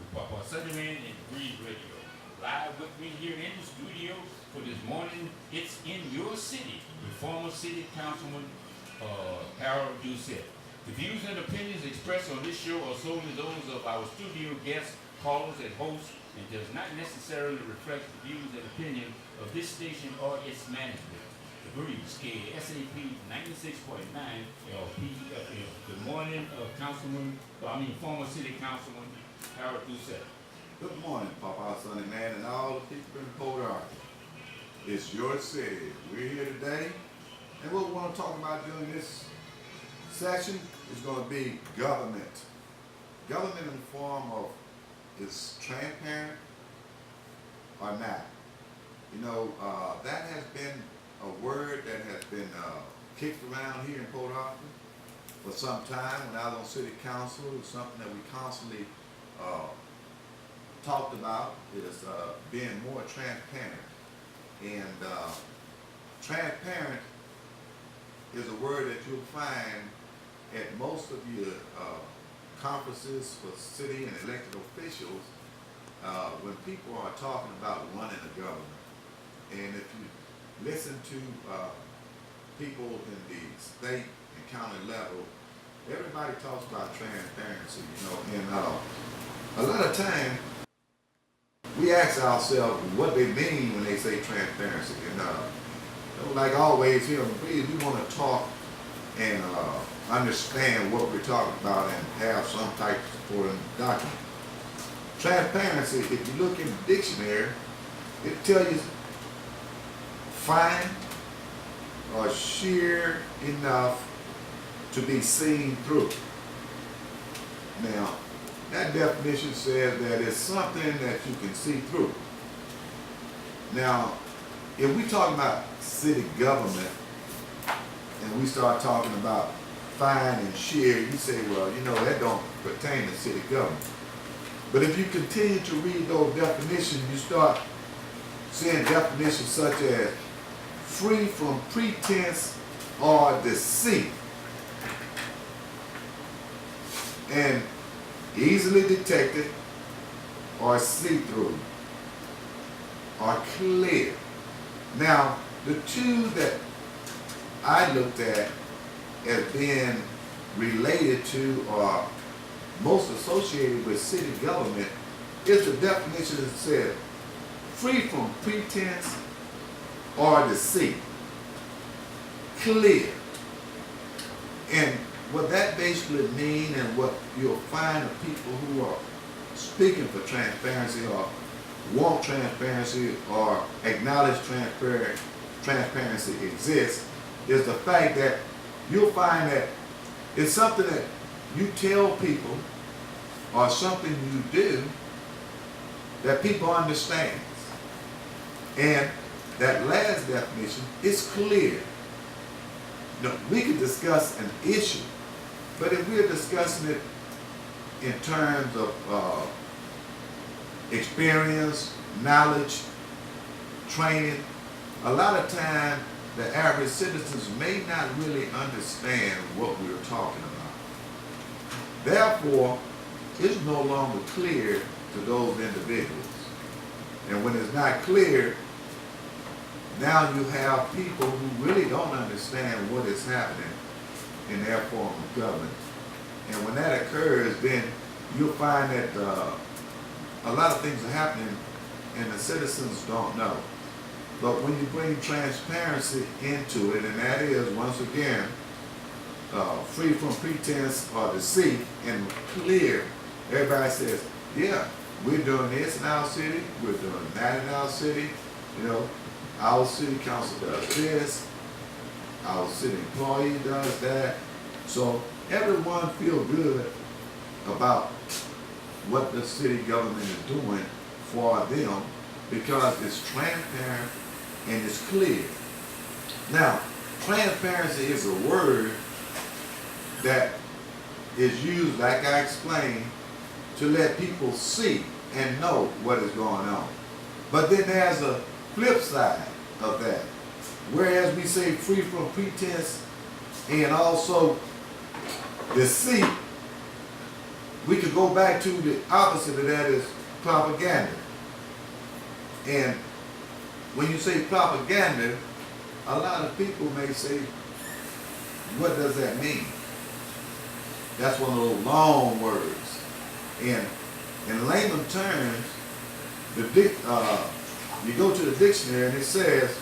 with Papa Sunderman and Breeze Radio. Live with me here in the studio for this morning, it's in your city with former city councilman Harold Doucette. The views and opinions expressed on this show are solely those of our studio guests, callers, and hosts, and does not necessarily reflect the views and opinions of this station or its management. The Breeze, KSAP 96.9 LPFM. Good morning, former city councilman Harold Doucette. Good morning, Papa Sonny Man, and all the people in Port Arthur. It's your city. We're here today, and what we want to talk about during this session is going to be government. Government in the form of is transparent or not. You know, that has been a word that has been kicked around here in Port Arthur for some time. When I was on city council, it was something that we constantly talked about. Is being more transparent. And transparent is a word that you'll find at most of your conferences for city and elected officials when people are talking about running a government. And if you listen to people in the state and county level, everybody talks about transparency, you know, and a lot of time we ask ourselves what they mean when they say transparency. And you know, like always here on the Breeze, we want to talk and understand what we're talking about and have some type of supporting document. Transparency, if you look in the dictionary, it tells you fine or sheer enough to be seen through. Now, that definition says that it's something that you can see through. Now, if we talk about city government and we start talking about fine and sheer, you say, well, you know, that don't pertain to city government. But if you continue to read those definitions, you start seeing definitions such as free from pretense or deceit, and easily detected or see-through or clear. Now, the two that I looked at as being related to or most associated with city government is the definition that says free from pretense or deceit, clear. And what that basically means, and what you'll find of people who are speaking for transparency or want transparency or acknowledge transparency exists, is the fact that you'll find that it's something that you tell people or something you do that people understand. And that last definition is clear. Now, we could discuss an issue, but if we're discussing it in terms of experience, knowledge, training, a lot of time the average citizens may not really understand what we're talking about. Therefore, it's no longer clear to those individuals. And when it's not clear, now you have people who really don't understand what is happening in their form of government. And when that occurs, then you'll find that a lot of things are happening and the citizens don't know. But when you bring transparency into it, and that is, once again, free from pretense or deceit and clear, everybody says, yeah, we're doing this in our city, we're doing that in our city, you know, our city council does this, our city employee does that. So everyone feels good about what the city government is doing for them because it's transparent and it's clear. Now, transparency is a word that is used, like I explained, to let people see and know what is going on. But then there's a flip side of that. Whereas we say free from pretense and also deceit, we could go back to the opposite of that is propaganda. And when you say propaganda, a lot of people may say, what does that mean? That's one of those long words. And in layman terms, you go to the dictionary and it says,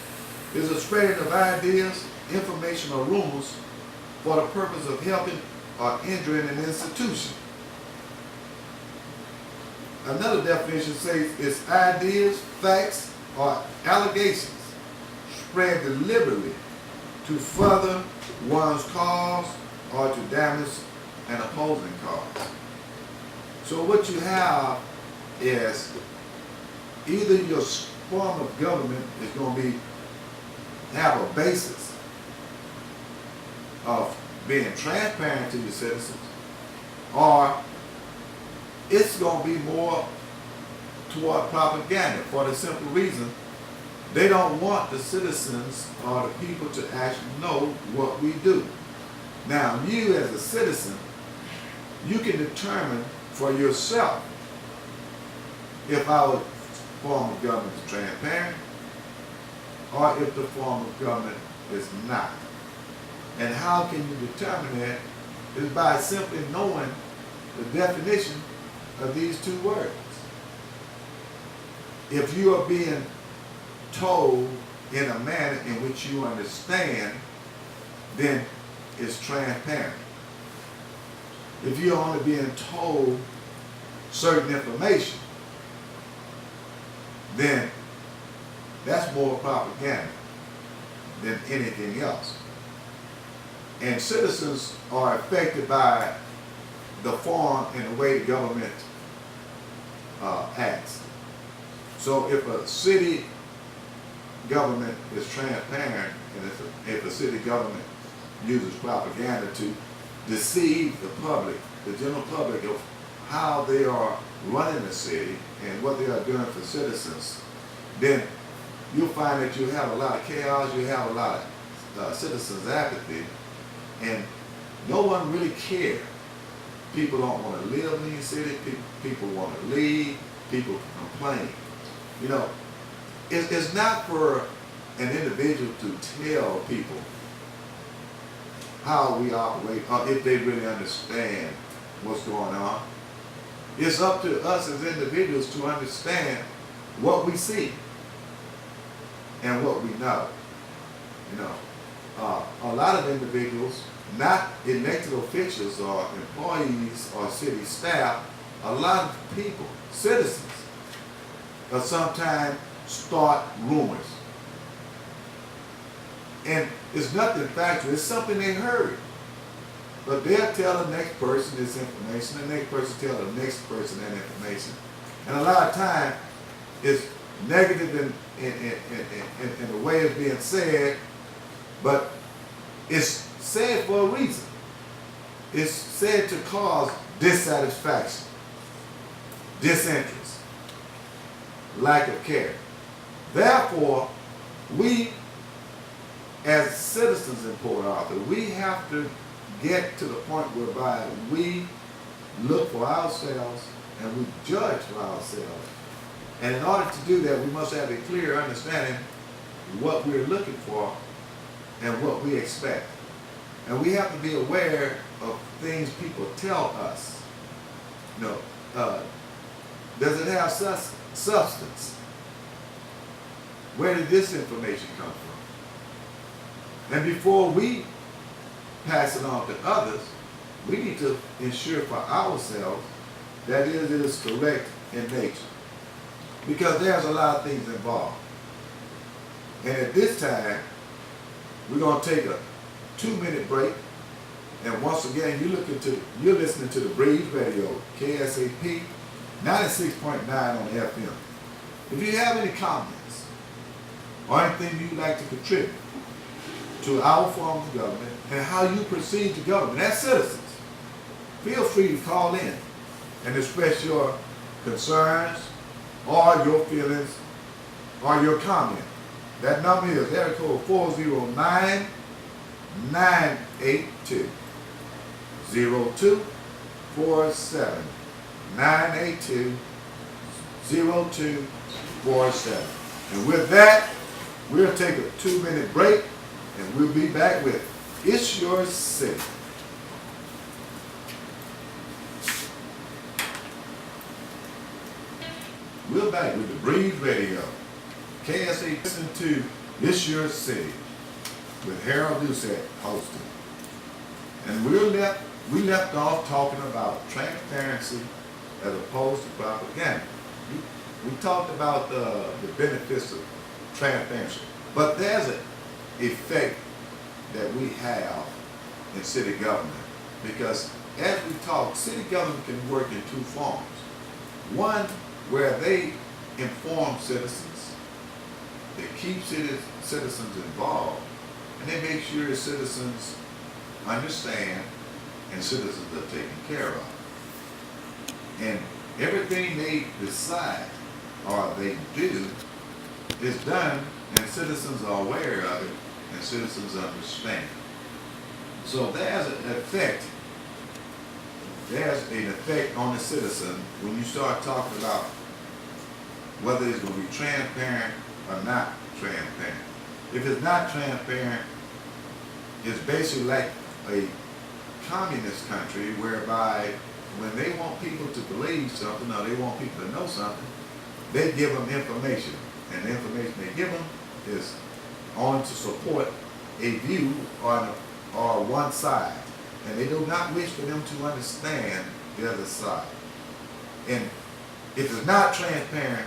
is a spreading of ideas, information, or rumors for the purpose of helping or injuring an institution. Another definition says it's ideas, facts, or allegations spread deliberately to further one's cause or to damage an opposing cause. So what you have is either your form of government is going to have a basis of being transparent to your citizens, or it's going to be more toward propaganda for the simple reason they don't want the citizens or the people to actually know what we do. Now, you as a citizen, you can determine for yourself if our form of government is transparent or if the form of government is not. And how can you determine that? Is by simply knowing the definition of these two words. If you are being told in a manner in which you understand, then it's transparent. If you're only being told certain information, then that's more propaganda than anything else. And citizens are affected by the form and the way the government acts. So if a city government is transparent, and if a city government uses propaganda to deceive the public, the general public, of how they are running the city and what they are doing for citizens, then you'll find that you have a lot of chaos, you have a lot of citizens' apathy, and no one really cares. People don't want to live in the city, people want to leave, people complain. You know, it's not for an individual to tell people how we operate or if they really understand what's going on. It's up to us as individuals to understand what we see and what we know. You know, a lot of individuals, not elected officials or employees or city staff, a lot of people, citizens, sometimes start rumors. And it's nothing factual, it's something they heard. But they'll tell the next person this information, the next person tell the next person that information. And a lot of time it's negative in the way it's being said, but it's said for a reason. It's said to cause dissatisfaction, disinterest, lack of care. Therefore, we as citizens in Port Arthur, we have to get to the point whereby we look for ourselves and we judge for ourselves. And in order to do that, we must have a clear understanding of what we're looking for and what we expect. And we have to be aware of things people tell us. You know, does it have substance? Where did this information come from? And before we pass it on to others, we need to ensure for ourselves that it is correct in nature. Because there's a lot of things involved. And at this time, we're going to take a 2-minute break. And once again, you're listening to the Breeze Radio, KSAP 96.9 on FM. If you have any comments or anything you'd like to contribute to our form of government and how you proceed to government as citizens, feel free to call in and express your concerns or your feelings or your comment. That number is area code 409-982-0247. 982-0247. And with that, we'll take a 2-minute break, and we'll be back with It's Your City. We're back with the Breeze Radio. KSA, listen to It's Your City with Harold Doucette hosting. And we left off talking about transparency as opposed to propaganda. We talked about the benefits of transparency. But there's an effect that we have in city government, because as we talk, city government can work in two forms. One, where they inform citizens, they keep citizens involved, and they make sure citizens understand and citizens are taken care of. And everything they decide or they do is done, and citizens are aware of it, and citizens understand. So there's an effect on the citizen when you start talking about whether it's going to be transparent or not transparent. If it's not transparent, it's basically like a communist country whereby when they want people to believe something or they want people to know something, they give them information. And the information they give them is only to support a view or one side. And they do not wish for them to understand the other side. And if it's not transparent,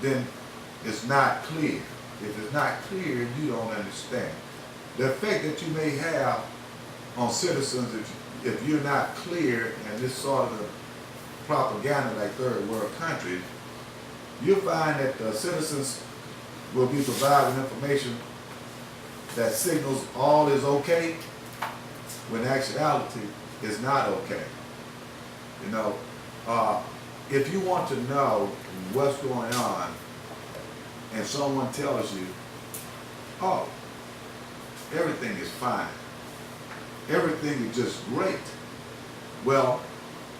then it's not clear. If it's not clear, you don't understand. The effect that you may have on citizens if you're not clear in this sort of propaganda like third world countries, you'll find that the citizens will be providing information that signals all is okay, when actuality is not okay. You know, if you want to know what's going on and someone tells you, oh, everything is fine, everything is just great, well,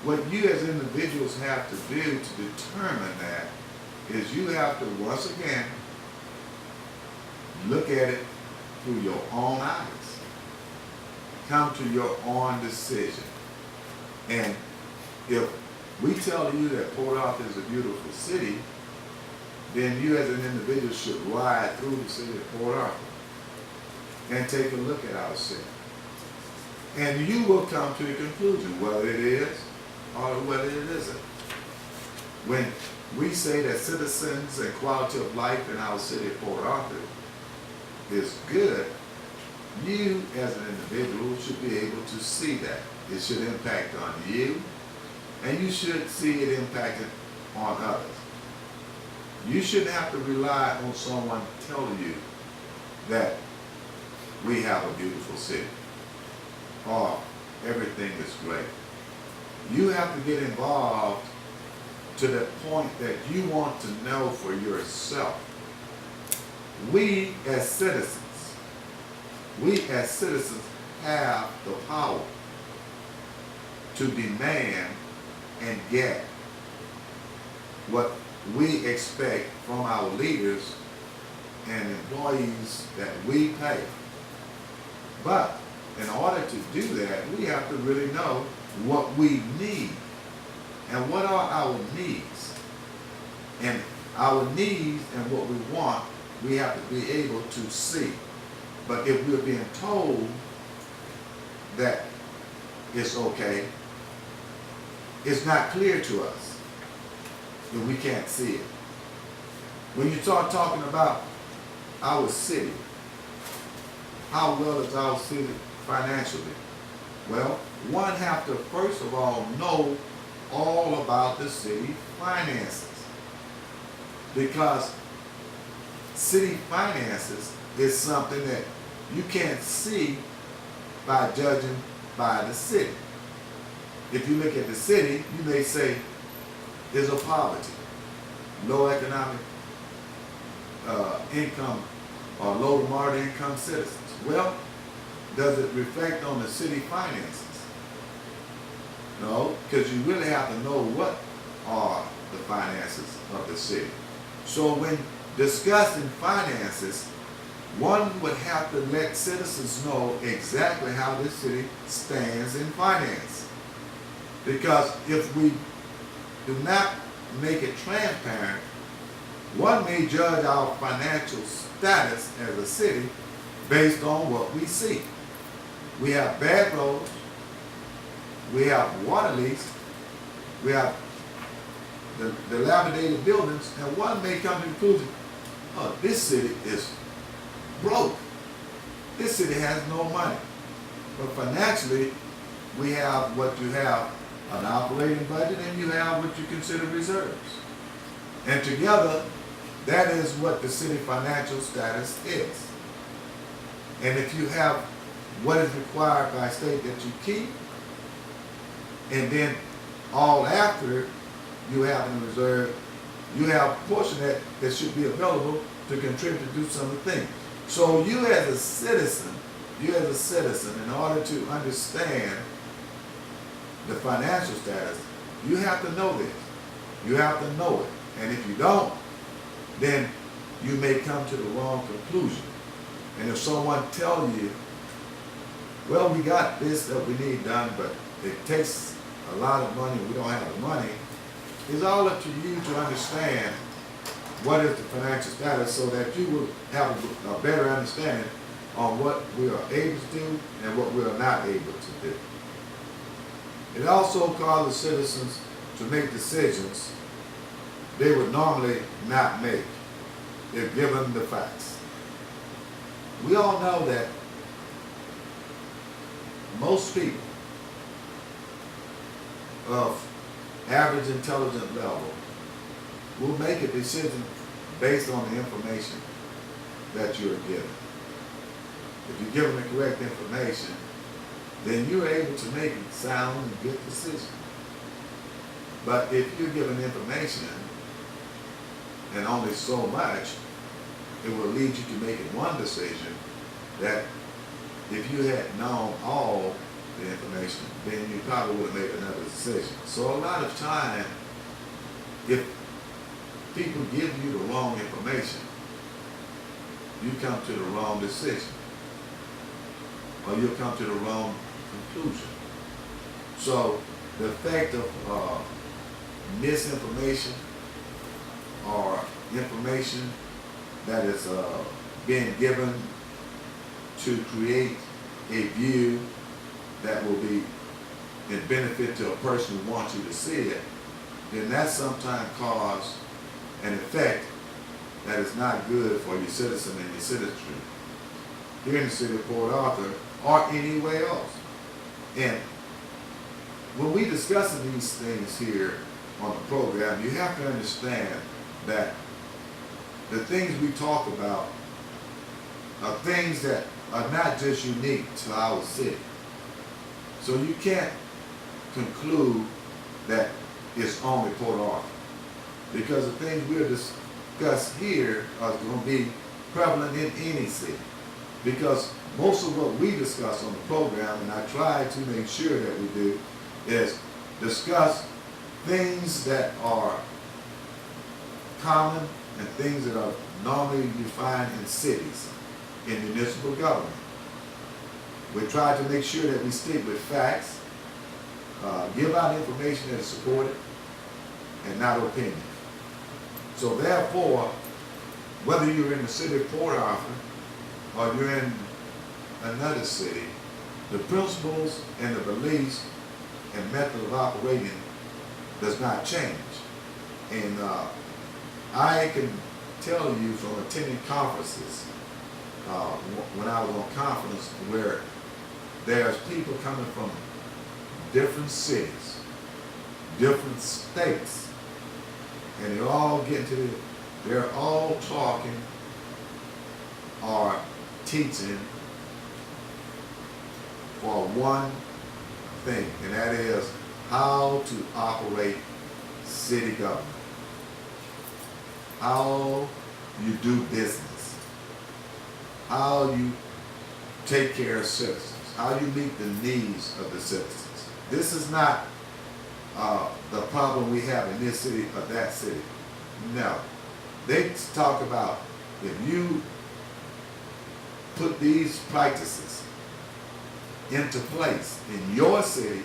what you as individuals have to do to determine that is you have to once again look at it through your own eyes, come to your own decision. And if we tell you that Port Arthur is a beautiful city, then you as an individual should ride through the city of Port Arthur and take a look at our city. And you will come to a conclusion whether it is or whether it isn't. When we say that citizens and quality of life in our city of Port Arthur is good, you as an individual should be able to see that. It should impact on you, and you should see it impacted on others. You shouldn't have to rely on someone telling you that we have a beautiful city or everything is great. You have to get involved to the point that you want to know for yourself. We as citizens have the power to demand and get what we expect from our leaders and employees that we pay. But in order to do that, we have to really know what we need. And what are our needs? And our needs and what we want, we have to be able to see. But if we're being told that it's okay, it's not clear to us, then we can't see it. When you start talking about our city, how well is our city financially? Well, one have to first of all know all about the city finances, because city finances is something that you can't see by judging by the city. If you look at the city, you may say there's a poverty, low economic income, or low to moderate income citizens. Well, does it reflect on the city finances? No, because you really have to know what are the finances of the city. So when discussing finances, one would have to let citizens know exactly how this city stands in finance. Because if we do not make it transparent, one may judge our financial status as a city based on what we see. We have bad roads, we have water leaks, we have the dilapidated buildings, and one may come to the conclusion, oh, this city is broke. This city has no money. But financially, we have what you have, an operating budget, and you have what you consider reserves. And together, that is what the city financial status is. And if you have what is required by state that you keep, and then all after you have in reserve, you have a portion that should be available to contribute to do some of the things. So you as a citizen, in order to understand the financial status, you have to know this. You have to know it. And if you don't, then you may come to the wrong conclusion. And if someone tells you, well, we got this that we need done, but it takes a lot of money, we don't have the money, it's all up to you to understand what is the financial status so that you will have a better understanding on what we are able to do and what we are not able to do. It also causes citizens to make decisions they would normally not make if given the facts. We all know that most people of average intelligence level will make a decision based on the information that you're given. If you're given the correct information, then you're able to make a sound and good decision. But if you're given information and only so much, it will lead you to making one decision that if you had known all the information, then you probably would have made another decision. So a lot of time, if people give you the wrong information, you come to the wrong decision, or you'll come to the wrong conclusion. So the effect of misinformation or information that is being given to create a view that will be in benefit to a person who wants you to see it, then that sometimes causes an effect that is not good for your citizen and your citizenry here in the city of Port Arthur or anywhere else. And when we discussing these things here on the program, you have to understand that the things we talk about are things that are not just unique to our city. So you can't conclude that it's only Port Arthur, because the things we'll discuss here are going to be prevalent in any city. Because most of what we discuss on the program, and I try to make sure that we do, is discuss things that are common and things that are normally you find in cities, in municipal government. We try to make sure that we stick with facts, give out information that is supported, and not opinion. So therefore, whether you're in the city of Port Arthur or you're in another city, the principles and the beliefs and method of operating does not change. And I can tell you from attending conferences, when I was on conference where there's people coming from different cities, different states, and they're all they're all talking or teaching for one thing, and that is how to operate city government, how you do business, how you take care of citizens, how you meet the needs of the citizens. This is not the problem we have in this city or that city. No. They talk about if you put these practices into place in your city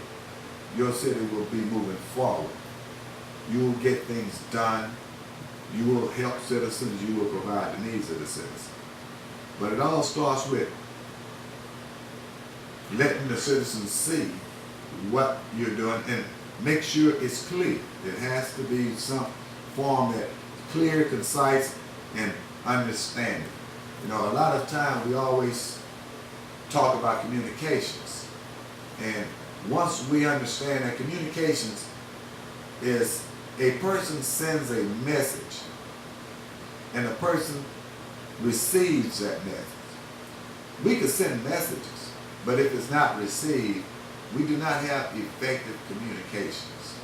will be moving forward. You will get things done. You will help citizens. You will provide the needs of the citizens. But it all starts with letting the citizens see what you're doing and make sure it's clear. It has to be some form that clear, concise, and understanding. You know, a lot of time we always talk about communications. And once we understand that communications is a person sends a message and a person receives that message. We could send messages, but if it's not received, we do not have effective communications.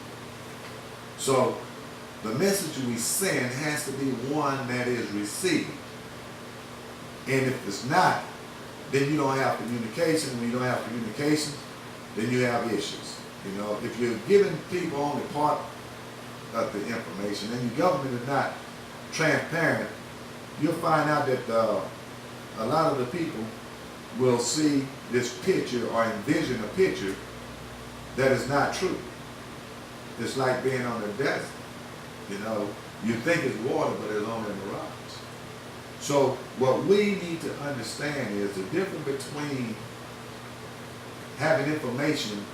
So the message we send has to be one that is received. And if it's not, then you don't have communication. When you don't have communication, then you have issues. You know, if you're giving people only part of the information and your government is not transparent, you'll find out that a lot of the people will see this picture or envision a picture that is not true. It's like being on the desert. You know, you think it's water, but it's only a mirage. So what we need to understand is the difference between having information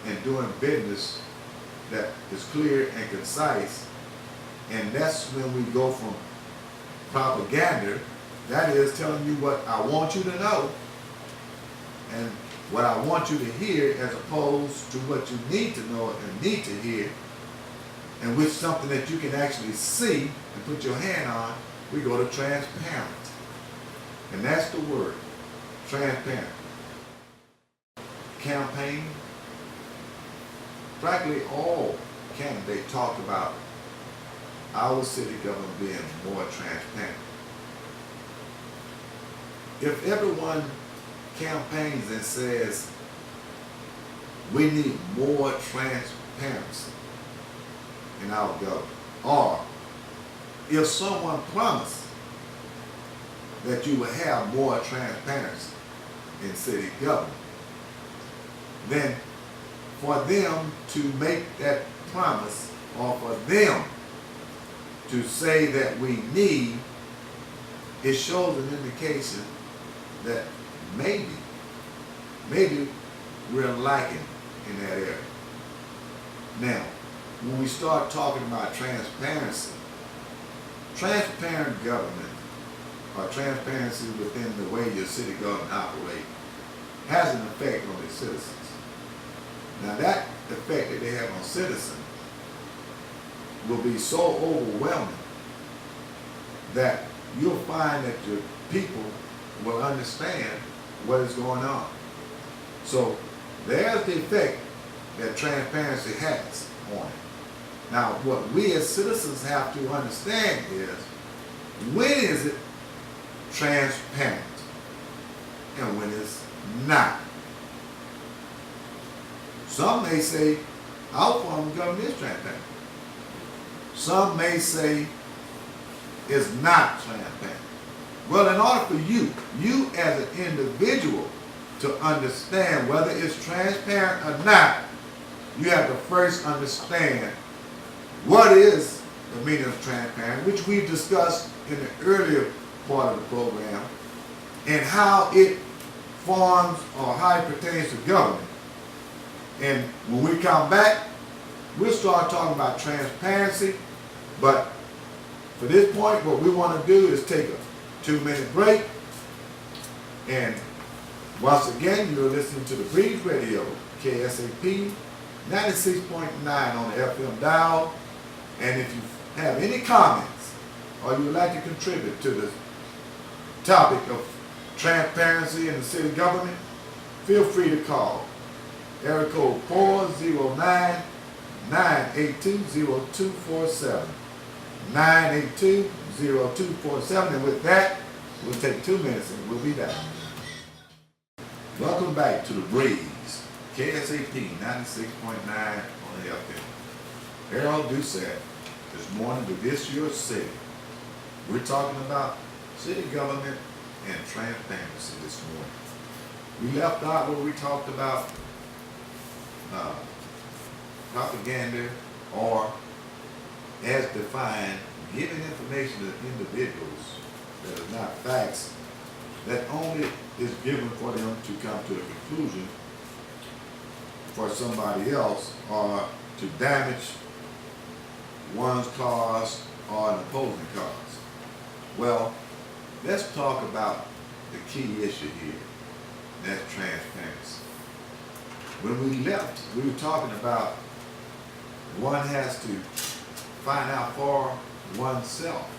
and doing business that is clear and concise, and that's when we go from propaganda, that is telling you what I want you to know and what I want you to hear, as opposed to what you need to know and need to hear, and which something that you can actually see and put your hand on. We go to transparent. And that's the word, transparent. Campaign. Frankly, all candidates talk about our city government being more transparent. If everyone campaigns and says we need more transparency in our government, or if someone promised that you will have more transparency in city government, then for them to make that promise, or for them to say that we need, it shows an indication that maybe we're lacking in that area. Now, when we start talking about transparency, transparent government, or transparency within the way your city government operates, has an effect on its citizens. Now that effect that they have on citizens will be so overwhelming that you'll find that your people will understand what is going on. So there's the effect that transparency has on it. Now what we as citizens have to understand is, when is it transparent and when it's not? Some may say our form of government is transparent. Some may say it's not transparent. Well, in order for you as an individual to understand whether it's transparent or not, you have to first understand what is the meaning of transparent, which we've discussed in the earlier part of the program, and how it forms or how it pertains to government. And when we come back, we'll start talking about transparency. But for this point, what we want to do is take a 2-minute break. And once again, you're listening to the Breeze Radio, KSAP 96.9 on the FM dial. And if you have any comments or you would like to contribute to the topic of transparency in the city government, feel free to call. Area code 409-982-0247. 982-0247. And with that, we'll take 2 minutes and we'll be back. Welcome back to the Breeze, KSAP 96.9 on the FM. Harold Doucette this morning to this your city. We're talking about city government and transparency this morning. We left out where we talked about propaganda or, as defined, giving information to individuals that are not facts, that only is given for them to come to a conclusion for somebody else or to damage one's cause or an opposing cause. Well, let's talk about the key issue here, and that's transparency. When we left, we were talking about one has to find out for oneself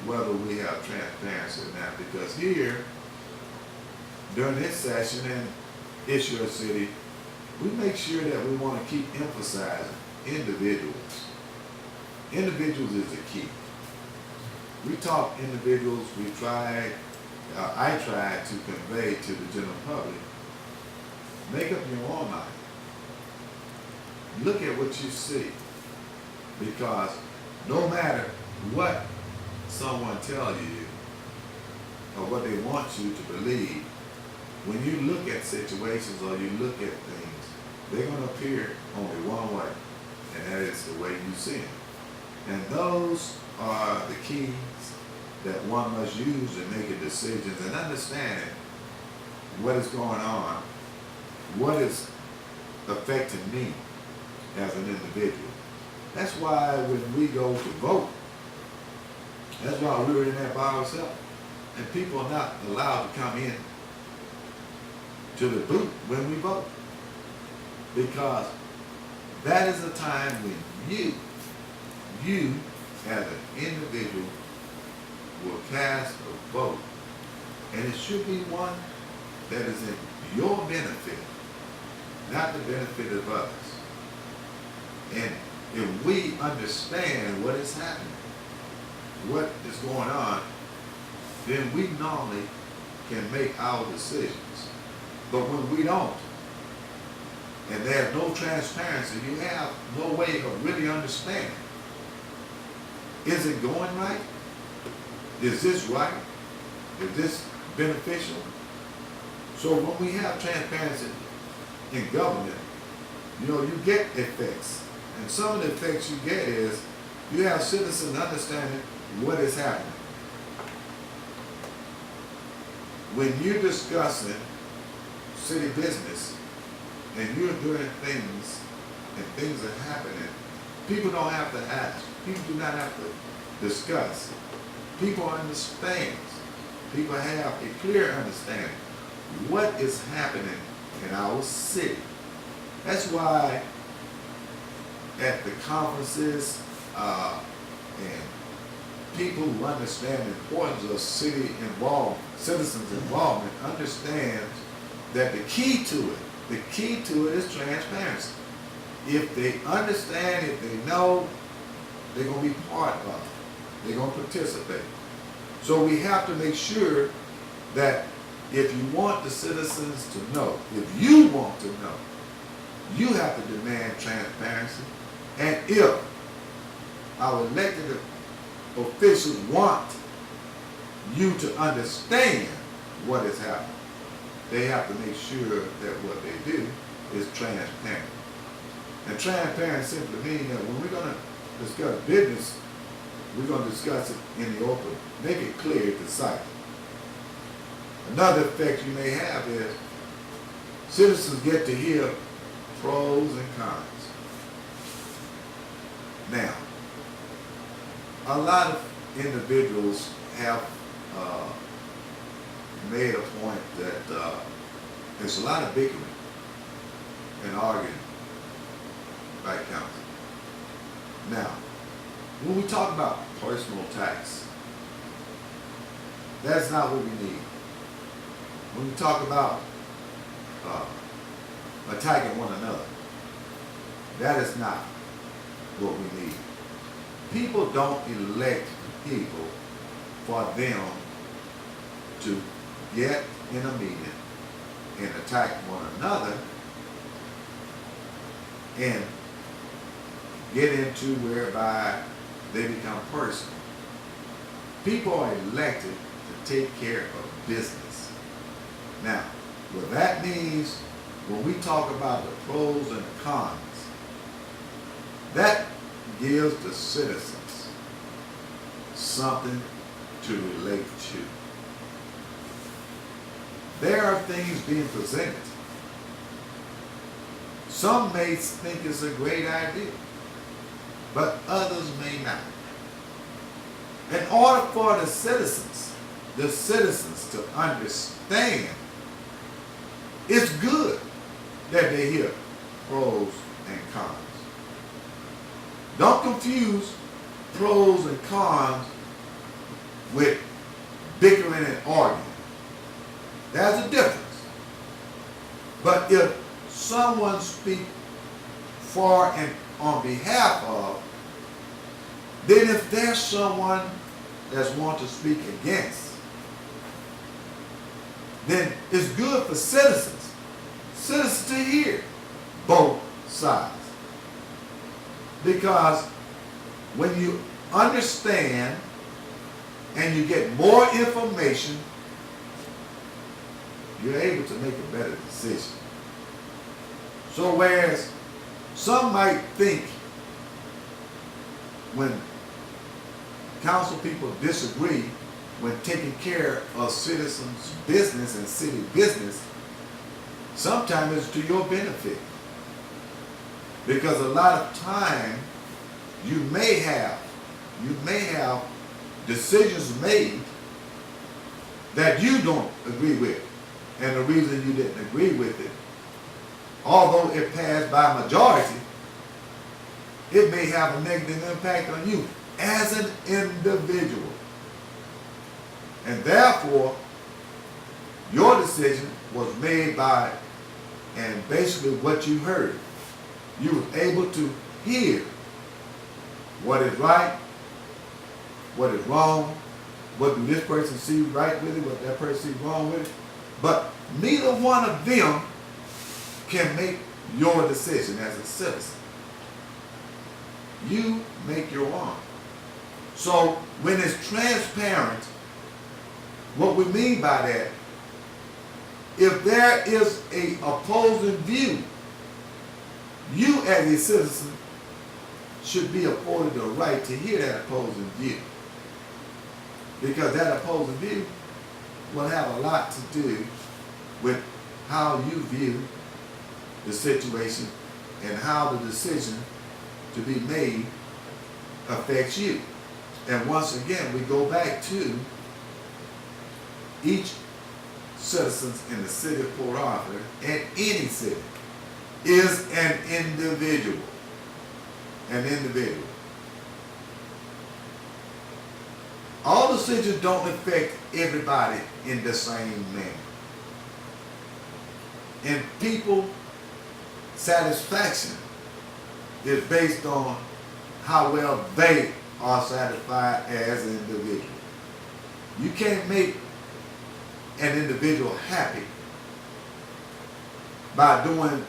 whether we have transparency or not, because here, during this session in Issue City, we make sure that we want to keep emphasizing individuals. Individuals is the key. We talk individuals, I try to convey to the general public, make up your own mind. Look at what you see, because no matter what someone tells you or what they want you to believe, when you look at situations or you look at things, they're going to appear only one way, and that is the way you see them. And those are the keys that one must use in making decisions and understanding what is going on, what is affecting me as an individual. That's why when we go to vote, that's why we're in there by ourselves. And people are not allowed to come in to the booth when we vote. Because that is a time when you as an individual will cast a vote. And it should be one that is in your benefit, not the benefit of others. And if we understand what is happening, what is going on, then we normally can make our decisions. But when we don't, and there's no transparency, you have no way of really understanding. Is it going right? Is this right? Is this beneficial? So when we have transparency in government, you get effects. And some of the effects you get is you have citizens understanding what is happening. When you're discussing city business and you're doing things and things are happening, people don't have to ask. People do not have to discuss. People understand. People have a clear understanding what is happening in our city. That's why at the conferences and people who understand the importance of citizens involvement understand that the key to it is transparency. If they understand, if they know, they're going to be part of it. They're going to participate. So we have to make sure that if you want the citizens to know, if you want to know, you have to demand transparency. And if our elected officials want you to understand what is happening, they have to make sure that what they do is transparent. And transparent simply means that when we're going to discuss business, we're going to discuss it in the open. Make it clear to sight. Another effect you may have is citizens get to hear pros and cons. Now, a lot of individuals have made a point that there's a lot of bickering and arguing by council. Now, when we talk about personal attacks, that's not what we need. When we talk about attacking one another, that is not what we need. People don't elect people for them to get in a meeting and attack one another and get into whereby they become personal. People are elected to take care of business. Now, what that means, when we talk about the pros and the cons, that gives the citizens something to relate to. There are things being presented. Some may think it's a great idea, but others may not. In order for the citizens to understand, it's good that they hear pros and cons. Don't confuse pros and cons with bickering and arguing. There's a difference. But if someone speaks for and on behalf of, then if there's someone that's want to speak against, then it's good for citizens to hear both sides. Because when you understand and you get more information, you're able to make a better decision. So whereas some might think when council people disagree when taking care of citizens' business and city business, sometimes it's to your benefit. Because a lot of time you may have decisions made that you don't agree with. And the reason you didn't agree with it, although it passed by majority, it may have a negative impact on you as an individual. And therefore, your decision was made by, and basically what you heard. You were able to hear what is right, what is wrong, what do this person see right with it, what that person see wrong with it. But neither one of them can make your decision as a citizen. You make your own. So when it's transparent, what we mean by that, if there is a opposing view, you as a citizen should be afforded the right to hear that opposing view. Because that opposing view will have a lot to do with how you view the situation and how the decision to be made affects you. And once again, we go back to each citizen in the city of Port Arthur, and any city, is an individual. An individual. All decisions don't affect everybody in the same manner. And people satisfaction is based on how well they are satisfied as an individual. You can't make an individual happy by doing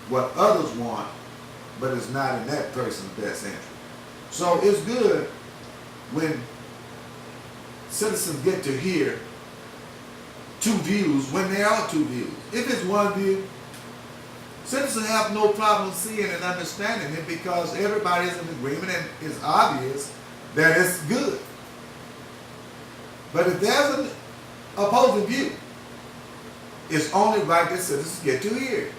what others want, but it's not in that person's best interest. So it's good when citizens get to hear two views when there are two views. If it's one view, citizens have no problem seeing and understanding it because everybody is in agreement and it's obvious that it's good. But if there's an opposing view, it's only right that citizens get to hear it.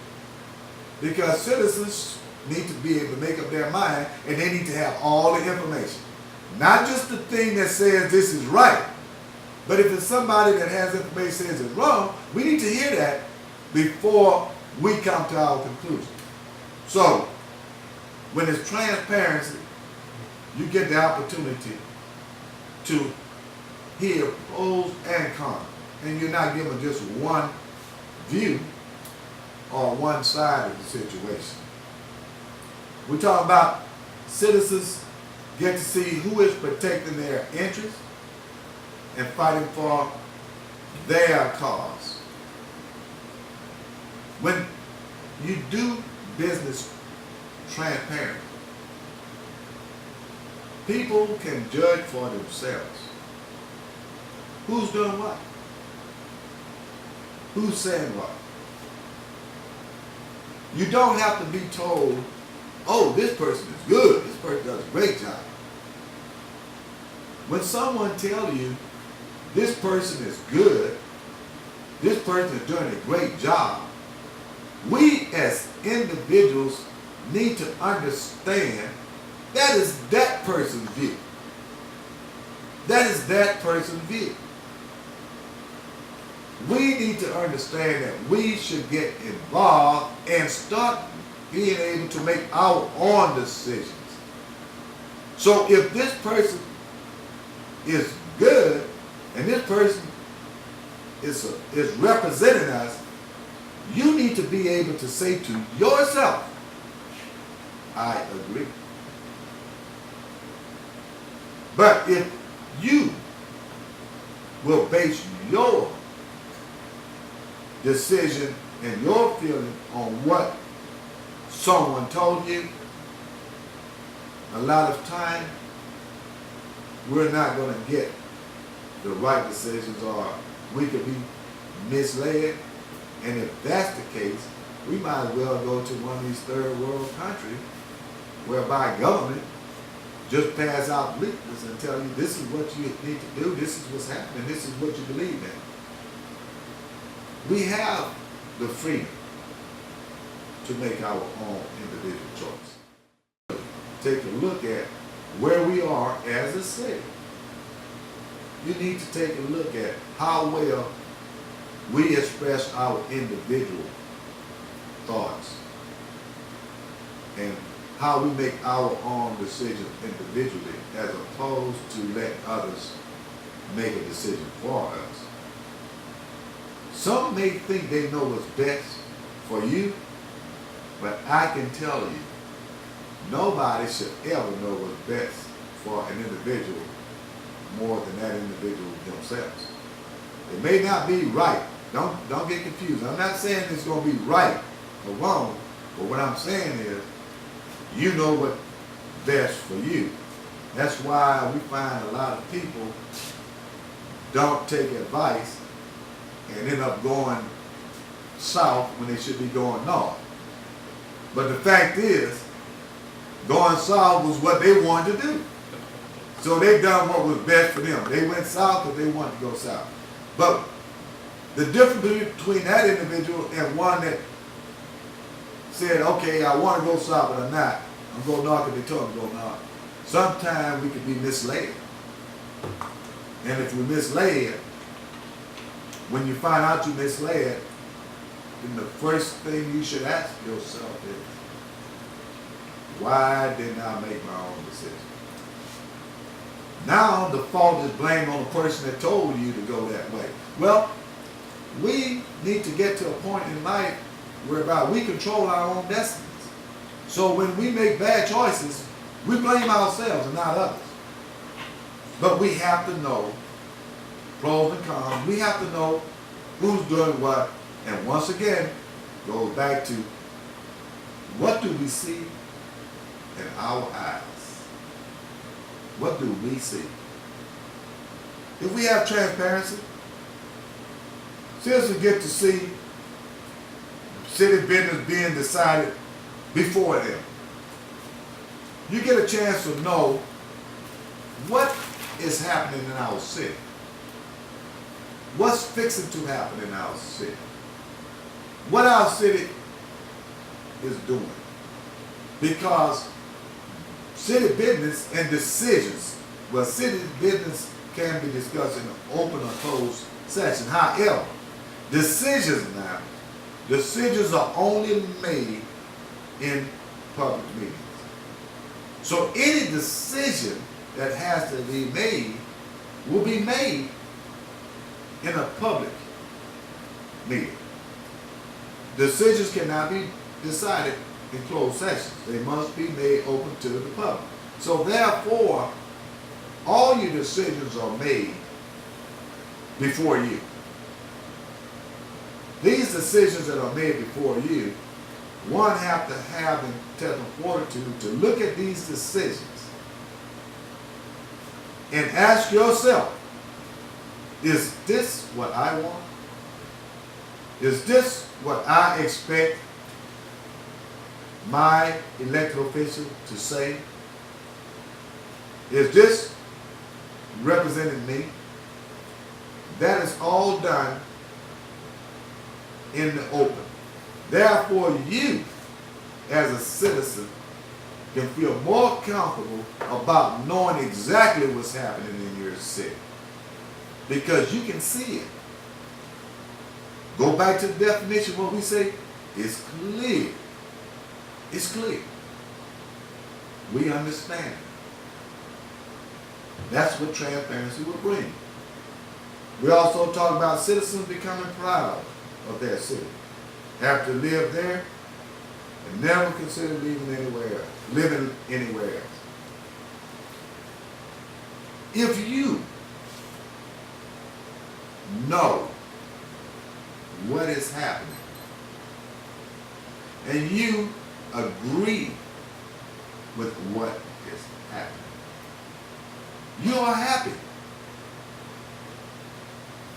Because citizens need to be able to make up their mind and they need to have all the information. Not just the thing that says this is right, but if it's somebody that has information that says it's wrong, we need to hear that before we come to our conclusion. So, when it's transparency, you get the opportunity to hear pros and cons. And you're not given just one view or one side of the situation. We're talking about citizens get to see who is protecting their interests and fighting for their cause. When you do business transparent, People can judge for themselves. Who's doing what? Who's saying what? You don't have to be told, oh, this person is good, this person does a great job. When someone tells you this person is good, this person is doing a great job, we as individuals need to understand that is that person's view. That is that person's view. We need to understand that we should get involved and start being able to make our own decisions. So if this person is good and this person is representing us, you need to be able to say to yourself, I agree. But if you will base your decision and your feeling on what someone told you, a lot of time we're not going to get the right decisions, or we could be misled. And if that's the case, we might as well go to one of these third world countries whereby government just pass out leaflets and tell you this is what you need to do, this is what's happening, this is what you believe in. We have the freedom to make our own individual choice. Take a look at where we are as a city. You need to take a look at how well we express our individual thoughts and how we make our own decisions individually as opposed to let others make a decision for us. Some may think they know what's best for you, but I can tell you, nobody should ever know what's best for an individual more than that individual themselves. It may not be right. Don't get confused. I'm not saying it's going to be right or wrong, but what I'm saying is, you know what's best for you. That's why we find a lot of people don't take advice and end up going south when they should be going north. But the fact is, going south was what they wanted to do. So they done what was best for them. They went south because they wanted to go south. But the difference between that individual and one that said, okay, I want to go south, but I'm not. I'm going north because they told me to go north. Sometimes we can be misled. And if we're misled, when you find out you're misled, then the first thing you should ask yourself is, why didn't I make my own decision? Now the fault is blamed on the person that told you to go that way. Well, we need to get to a point in life whereby we control our own destinies. So when we make bad choices, we blame ourselves and not others. But we have to know pros and cons. We have to know who's doing what. And once again, goes back to, what do we see in our eyes? What do we see? If we have transparency, citizens get to see city business being decided before them. You get a chance to know what is happening in our city. What's fixing to happen in our city. What our city is doing. Because city business and decisions, well, city business can be discussed in an open or closed session. However, decisions are only made in public meetings. So any decision that has to be made will be made in a public meeting. Decisions cannot be decided in closed sessions. They must be made open to the public. So therefore, all your decisions are made before you. These decisions that are made before you, one have to have the intellectual fortitude to look at these decisions and ask yourself, is this what I want? Is this what I expect my elected official to say? Is this representing me? That is all done in the open. Therefore, you, as a citizen, can feel more comfortable about knowing exactly what's happening in your city, because you can see it. Go back to the definition, what we say, it's clear. It's clear. We understand. That's what transparency will bring. We also talk about citizens becoming proud of their city, have to live there, and never consider living anywhere else. If you know what is happening and you agree with what is happening, you are happy.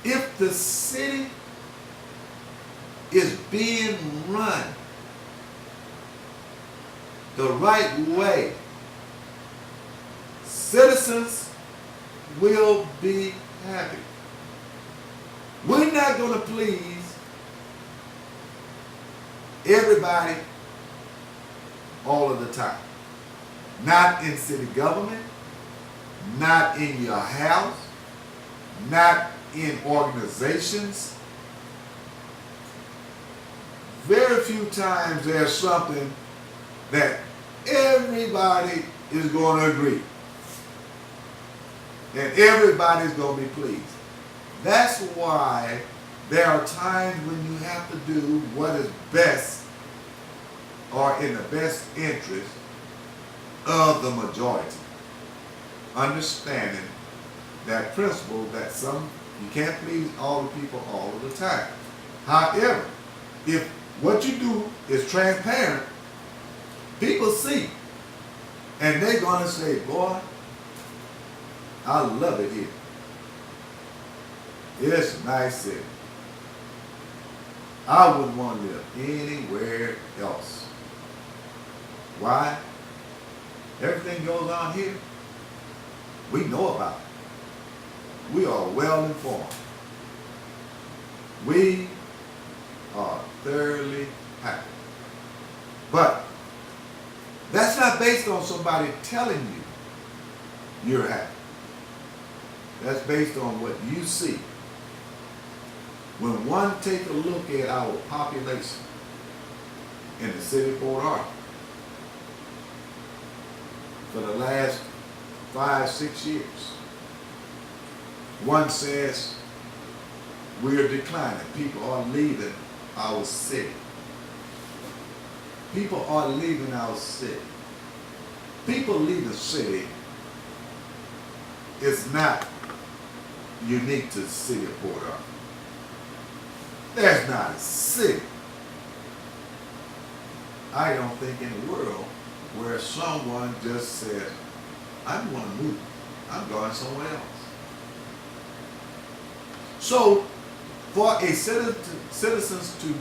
If the city is being run the right way, citizens will be happy. We're not going to please everybody all of the time. Not in city government, not in your house, not in organizations. Very few times there's something that everybody is going to agree and everybody's going to be pleased. That's why there are times when you have to do what is best or in the best interest of the majority. Understanding that principle that you can't please all the people all of the time. However, if what you do is transparent, people see, and they're going to say, boy, I love it here. It's a nice city. I wouldn't want to live anywhere else. Why? Everything goes on here, we know about it. We are well informed. We are thoroughly happy. But that's not based on somebody telling you you're happy. That's based on what you see. When one take a look at our population in the city of Port Arthur for the last 5-6 years, one says we're declining. People are leaving our city. People are leaving our city. People leaving the city is not unique to the city of Port Arthur. There's not a city, I don't think, in the world where someone just says, I'm going to move. I'm going somewhere else. So, for a citizens to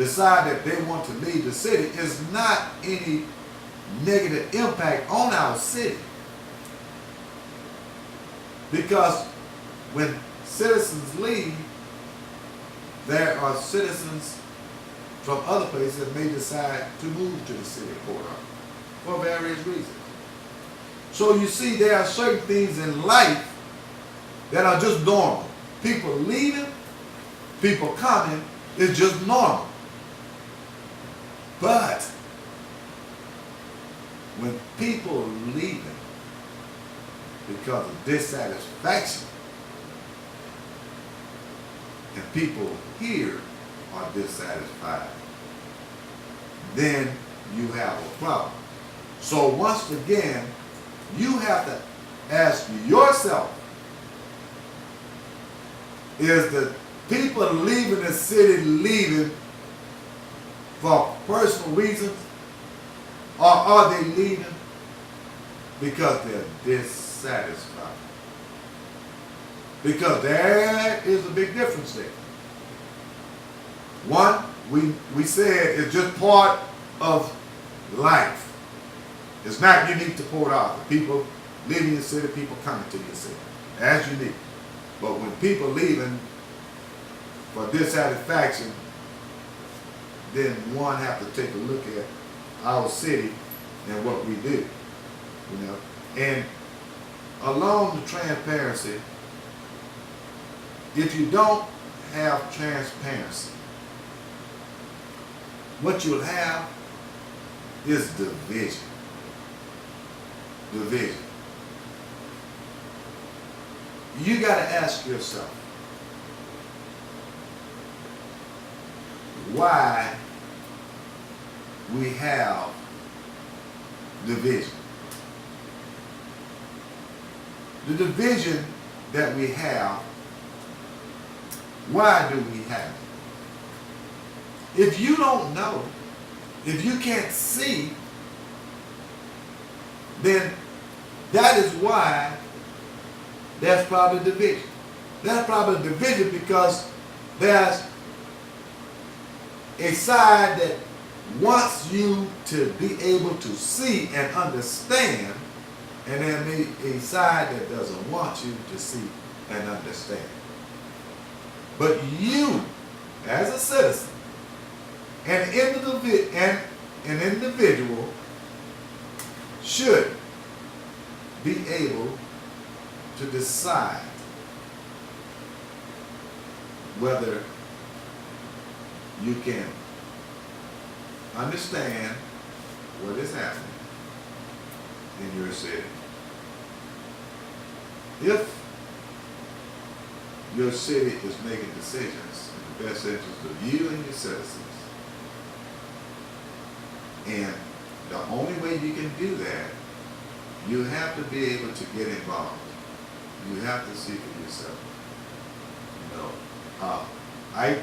decide that they want to leave the city is not any negative impact on our city. Because when citizens leave, there are citizens from other places that may decide to move to the city of Port Arthur for various reasons. So you see, there are certain things in life that are just normal. People leaving, people coming, is just normal. But when people are leaving because of dissatisfaction, and people here are dissatisfied, then you have a problem. So once again, you have to ask yourself, is the people leaving the city leaving for personal reasons, or are they leaving because they're dissatisfied? satisfied. Because there is a big difference there. One, we said it's just part of life. It's not unique to Port Arthur. People leaving your city, people coming to your city. That's unique. But when people leaving for dissatisfaction, then one have to take a look at our city and what we do. You know? And along the transparency, if you don't have transparency, what you'll have is division. Division. You got to ask yourself, why we have division. The division that we have, why do we have it? If you don't know, if you can't see, then that is why there's probably division. There's probably division because there's a side that wants you to be able to see and understand, and there may be a side that doesn't want you to see and understand. But you, as a citizen, an individual should be able to decide whether you can understand what is happening in your city. If your city is making decisions in the best interest of you and your citizens, and the only way you can do that, you have to be able to get involved. You have to see for yourself. You know, I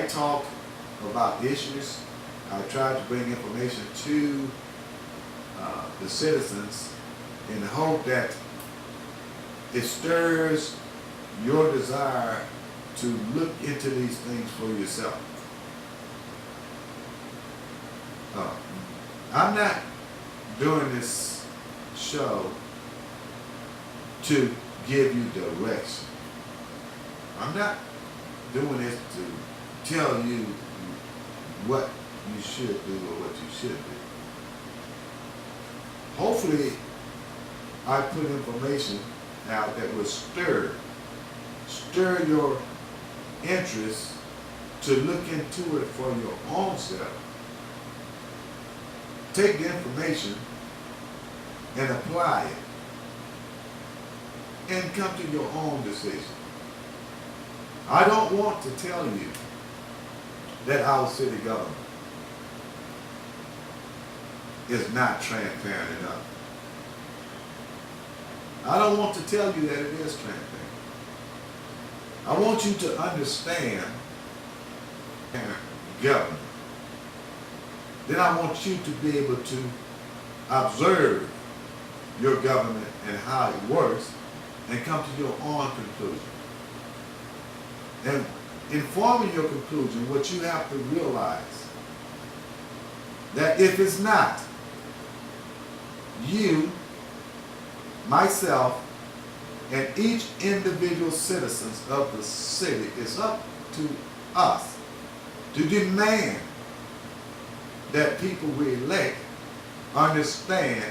talk about issues. I try to bring information to the citizens in the hope that it stirs your desire to look into these things for yourself. I'm not doing this show to give you direction. I'm not doing this to tell you what you should do or what you should do. Hopefully, I put information out that will stir your interest to look into it for your own self. Take the information and apply it and come to your own decision. I don't want to tell you that our city government is not transparent enough. I don't want to tell you that it is transparent. I want you to understand government. Then I want you to be able to observe your government and how it works and come to your own conclusion. And in forming your conclusion, what you have to realize that if it's not you, myself, and each individual citizens of the city, it's up to us to demand that people we elect understand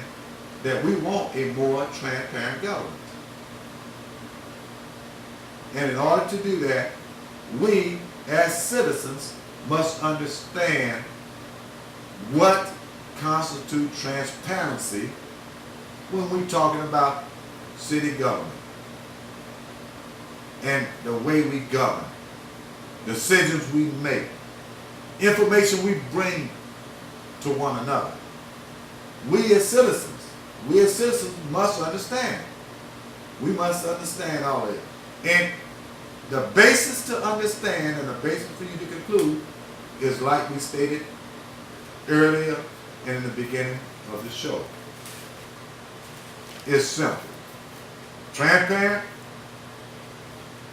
that we want a more transparent government. And in order to do that, we as citizens must understand what constitutes transparency when we're talking about city government and the way we govern, decisions we make, information we bring to one another. We as citizens must understand. We must understand all of it. And the basis to understand and the basis for you to conclude is like we stated earlier and in the beginning of the show. It's simple. transparent.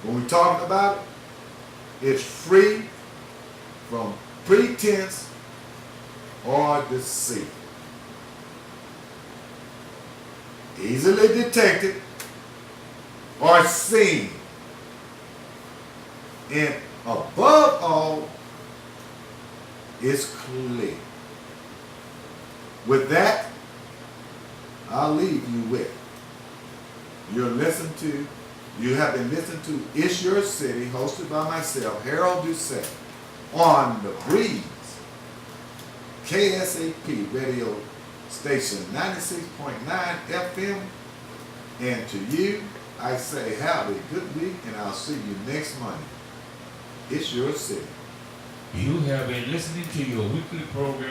When we're talking about it, it's free from pretense or deceit. Easily detected or seen. And above all, it's clear. With that, I'll leave you with. You have been listening to It's Your City, hosted by myself, Harold Doucette, on the Breeze, KSAP radio station 96.9 FM. And to you, I say have a good week, and I'll see you next Monday. It's Your City. You have been listening to your weekly program.